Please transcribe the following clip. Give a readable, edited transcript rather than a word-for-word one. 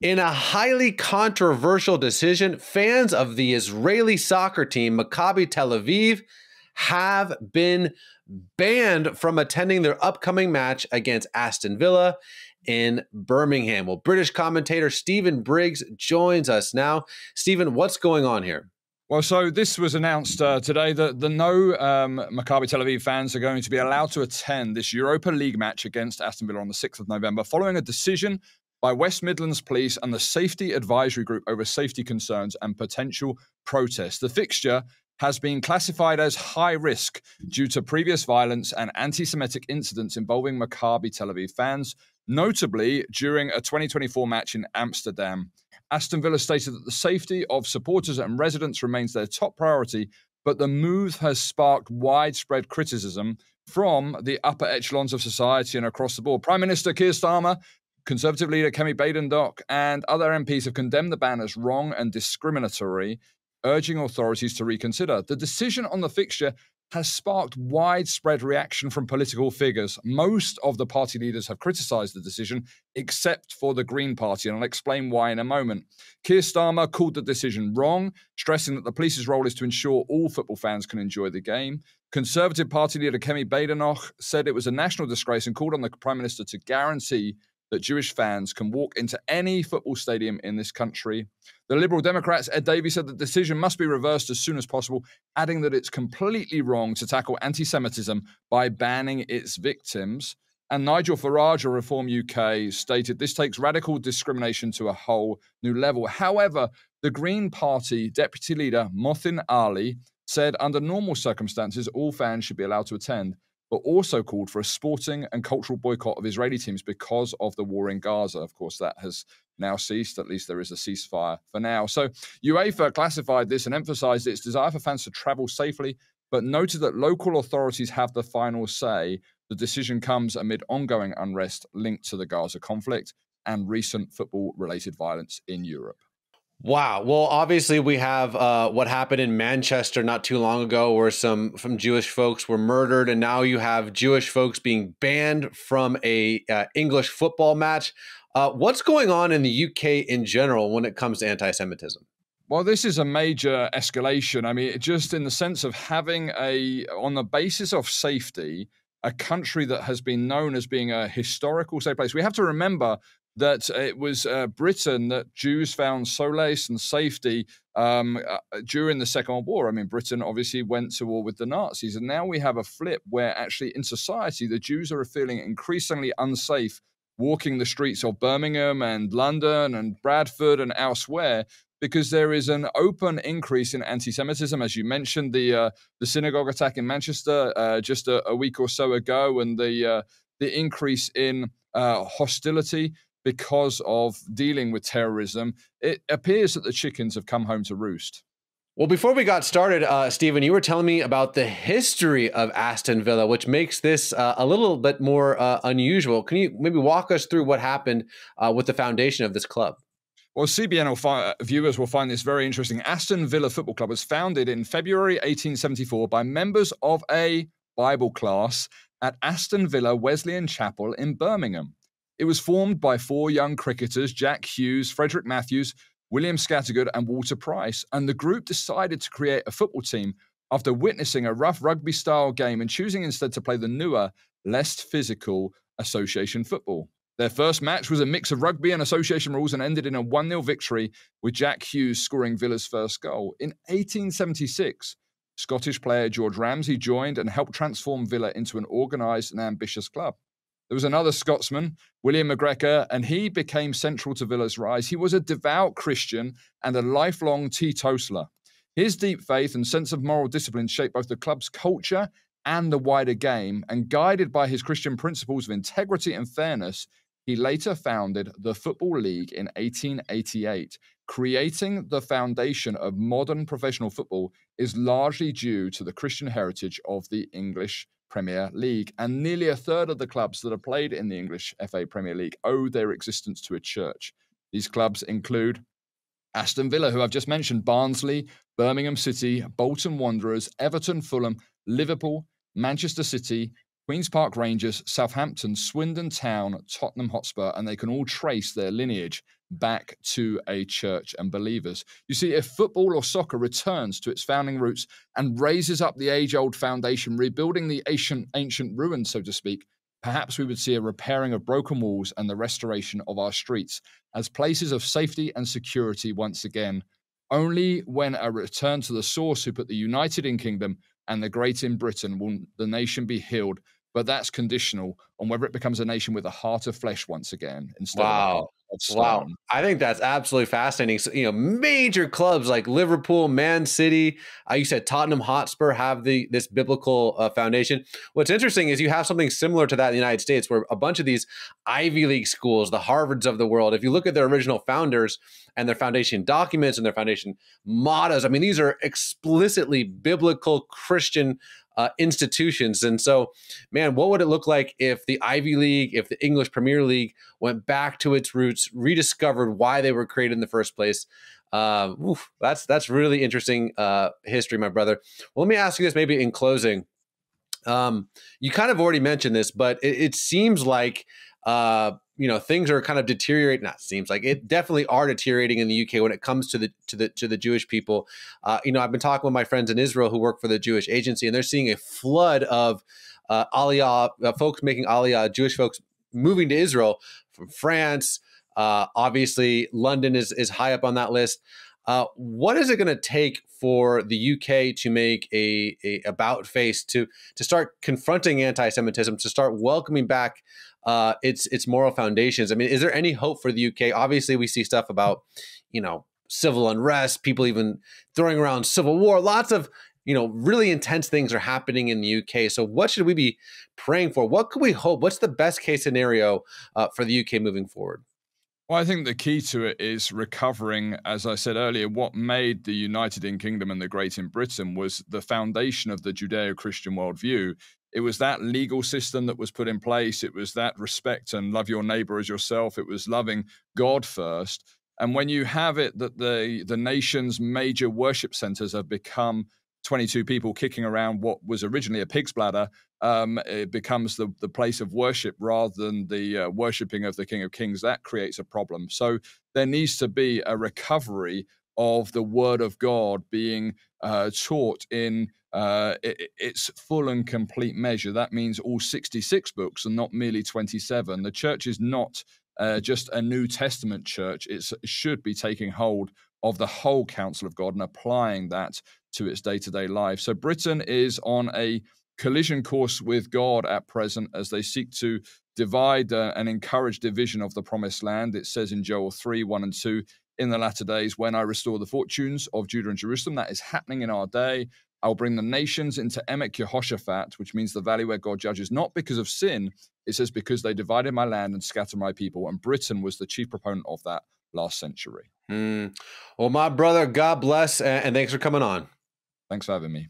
In a highly controversial decision, fans of the Israeli soccer team Maccabi Tel Aviv have been banned from attending their upcoming match against Aston Villa in Birmingham. Well, British commentator Stephen Briggs joins us now. Stephen, what's going on here? Well, so this was announced today that no Maccabi Tel Aviv fans are going to be allowed to attend this Europa League match against Aston Villa on the 6th of November, following a decision by West Midlands Police and the Safety Advisory Group over safety concerns and potential protests. The fixture has been classified as high risk due to previous violence and anti-Semitic incidents involving Maccabi Tel Aviv fans, notably during a 2024 match in Amsterdam. Aston Villa stated that the safety of supporters and residents remains their top priority, but the move has sparked widespread criticism from the upper echelons of society and across the board. Prime Minister Keir Starmer, Conservative leader Kemi Badenoch, and other MPs have condemned the ban as wrong and discriminatory, urging authorities to reconsider. The decision on the fixture has sparked widespread reaction from political figures. Most of the party leaders have criticised the decision, except for the Green Party, and I'll explain why in a moment. Keir Starmer called the decision wrong, stressing that the police's role is to ensure all football fans can enjoy the game. Conservative Party leader Kemi Badenoch said it was a national disgrace and called on the Prime Minister to guarantee that Jewish fans can walk into any football stadium in this country. The Liberal Democrats, Ed Davey, said the decision must be reversed as soon as possible, adding that it's completely wrong to tackle anti-Semitism by banning its victims. And Nigel Farage of Reform UK stated this takes radical discrimination to a whole new level. However, the Green Party Deputy Leader Mothin Ali said under normal circumstances, all fans should be allowed to attend, but also called for a sporting and cultural boycott of Israeli teams because of the war in Gaza. Of course, that has now ceased. At least there is a ceasefire for now. So UEFA classified this and emphasized its desire for fans to travel safely, but noted that local authorities have the final say. The decision comes amid ongoing unrest linked to the Gaza conflict and recent football-related violence in Europe. Wow. Well, obviously we have what happened in Manchester not too long ago where some Jewish folks were murdered, and now you have Jewish folks being banned from a English football match. What's going on in the UK in general when it comes to anti-Semitism? Well, this is a major escalation. I mean, just in the sense of having on the basis of safety, a country that has been known as being a historical safe place. We have to remember that it was Britain that Jews found solace and safety during the Second World War. I mean, Britain obviously went to war with the Nazis, and now we have a flip where actually in society, the Jews are feeling increasingly unsafe walking the streets of Birmingham and London and Bradford and elsewhere, because there is an open increase in anti-Semitism. As you mentioned, the synagogue attack in Manchester just a week or so ago, and the increase in hostility because of dealing with terrorism. It appears that the chickens have come home to roost. Well, before we got started, Stephen, you were telling me about the history of Aston Villa, which makes this a little bit more unusual. Can you maybe walk us through what happened with the foundation of this club? Well, CBN viewers will find this very interesting. Aston Villa Football Club was founded in February 1874 by members of a Bible class at Aston Villa Wesleyan Chapel in Birmingham. It was formed by four young cricketers, Jack Hughes, Frederick Matthews, William Scattergood, and Walter Price, and the group decided to create a football team after witnessing a rough rugby-style game and choosing instead to play the newer, less physical association football. Their first match was a mix of rugby and association rules and ended in a 1-0 victory, with Jack Hughes scoring Villa's first goal. In 1876, Scottish player George Ramsay joined and helped transform Villa into an organised and ambitious club. There was another Scotsman, William McGregor, and he became central to Villa's rise. He was a devout Christian and a lifelong teetotaler. His deep faith and sense of moral discipline shaped both the club's culture and the wider game, and guided by his Christian principles of integrity and fairness, he later founded the Football League in 1888. Creating the foundation of modern professional football is largely due to the Christian heritage of the English Premier League, and nearly a third of the clubs that are played in the English FA Premier League owe their existence to a church. These clubs include Aston Villa, who I've just mentioned, Barnsley, Birmingham City, Bolton Wanderers, Everton, Fulham, Liverpool, Manchester City, Queen's Park Rangers, Southampton, Swindon Town, Tottenham Hotspur, and they can all trace their lineage back to a church and believers. You see, if football or soccer returns to its founding roots and raises up the age-old foundation, rebuilding the ancient ruins, so to speak, perhaps we would see a repairing of broken walls and the restoration of our streets as places of safety and security once again. Only when a return to the source who put the United in Kingdom and the great in Britain will the nation be healed. But that's conditional on whether it becomes a nation with a heart of flesh once again instead of a heart of stone. Wow. I think that's absolutely fascinating. So, major clubs like Liverpool, Man City, you said Tottenham Hotspur have this biblical foundation. What's interesting is you have something similar to that in the United States, where a bunch of these Ivy League schools, the Harvards of the world, if you look at their original founders and their foundation documents and their foundation mottos, I mean, these are explicitly biblical Christian institutions. And so, man, what would it look like if the Ivy League, if the English Premier League went back to its roots, rediscovered why they were created in the first place? That's really interesting history, my brother. Well, let me ask you this maybe in closing. You kind of already mentioned this, but it seems like things are kind of deteriorating. Not seems like it definitely are deteriorating in the UK when it comes to the Jewish people. I've been talking with my friends in Israel who work for the Jewish Agency, and they're seeing a flood of Aliyah folks making Aliyah, Jewish folks moving to Israel from France. Obviously, London is high up on that list. What is it going to take for the UK to make a about face to start confronting anti-Semitism, to start welcoming back its moral foundations? I mean, is there any hope for the UK? Obviously, we see stuff about, civil unrest, people even throwing around civil war. Lots of, really intense things are happening in the UK. So what should we be praying for? What could we hope? What's the best case scenario for the UK moving forward? Well, I think the key to it is recovering, as I said earlier, what made the United Kingdom and the Great in Britain was the foundation of the Judeo-Christian worldview. It was that legal system that was put in place. It was that respect and love your neighbor as yourself. It was loving God first. And when you have it that the nation's major worship centers have become 22 people kicking around what was originally a pig's bladder, it becomes the place of worship rather than the worshipping of the King of Kings. That creates a problem. So there needs to be a recovery of the Word of God being taught in its full and complete measure. That means all 66 books and not merely 27. The church is not just a New Testament church. It should be taking hold of the whole counsel of God and applying that to its day-to-day life. So Britain is on a collision course with God at present as they seek to divide and encourage division of the promised land. It says in Joel 3:1-2, in the latter days, when I restore the fortunes of Judah and Jerusalem, that is happening in our day, I'll bring the nations into Emek Yehoshaphat, which means the valley where God judges, not because of sin. It says because they divided my land and scattered my people. And Britain was the chief proponent of that last century. Well, my brother, God bless, and thanks for coming on. Thanks for having me.